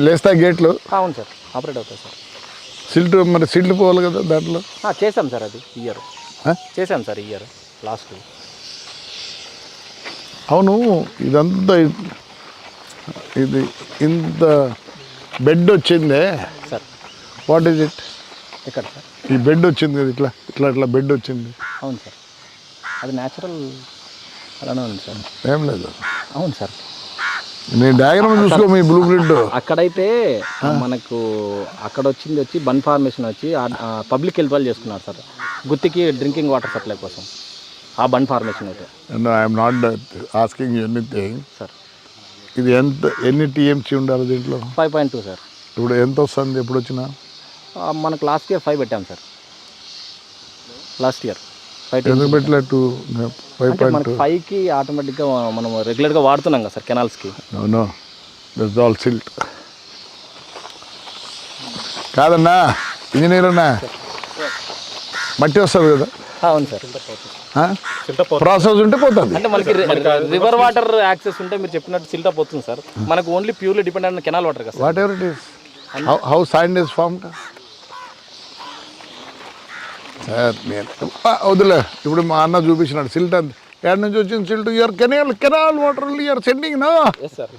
లేస్తా గేట్లు అవును సార్, ఆపరేట్ అవుతుంది సార్. సిల్ట్ మరి సిల్ట్ పోవాలి కదా దాంట్లో. చేసాం సార్, అది ఇయర్ చేసాం సార్, ఇయర్ లాస్ట్. అవును, ఇదంతా ఇది ఇంత బెడ్ వచ్చిందే సార్. What is it? ఎక్కడ సార్ ఈ బెడ్ వచ్చింది కదా, ఇట్లా ఇట్లా ఇట్లా బెడ్ వచ్చింది. అవును సార్, అది న్యాచురల్ అలానే ఉంది సార్. ఏం లేదు. అవును సార్, నేను డయాగ్రామ్ చూసుకో, మీ బ్లూ ప్రింట్. అక్కడైతే మనకు అక్కడ వచ్చి బన్ ఫార్మేషన్ వచ్చి పబ్లిక్ హెల్త్ వాళ్ళు చేసుకున్నారు సార్, గుత్తికి డ్రింకింగ్ వాటర్ సప్లై కోసం ఆ బన్ ఫార్మేషన్ అయితే. I'm not asking you anything sir. ఇది ఎన్ని టీఎంసీ ఉండాలి దీంట్లో? 5.2 సార్. ఇప్పుడు ఎంత వస్తుంది ఎప్పుడు వచ్చినా? మనకు లాస్ట్ ఇయర్ 5 పెట్టాం సార్. లాస్ట్ ఇయర్ 5 ఎందుకు పెట్టలేదు? 5కి ఆటోమేటిక్గా మనం రెగ్యులర్గా వాడుతున్నాం కదా సార్ కెనాల్స్కి. No, that's all silt. కాదన్నా, ఇంజనీర్ అన్నా, మట్టి వస్తుంది కదా. అవును సార్, ప్రాసెస్ ఉంటే పోతుంది. అంటే మనకి రివర్ వాటర్ యాక్సెస్ ఉంటే మీరు చెప్పినట్టు సిల్ట్ అప్ అవుతుంది సార్. మనకు ఓన్లీ ప్యూర్లీ డిపెండ్ అయిన కెనాల్ వాటర్ కదా. What ever it is, how sand is formed. Sir నేను వదిలే, ఇప్పుడు మా అన్న చూపించినాడు సిల్ట్ అంత ఎక్కడి నుంచి వచ్చింది silt. Your canal water you're sending no. Yes sir.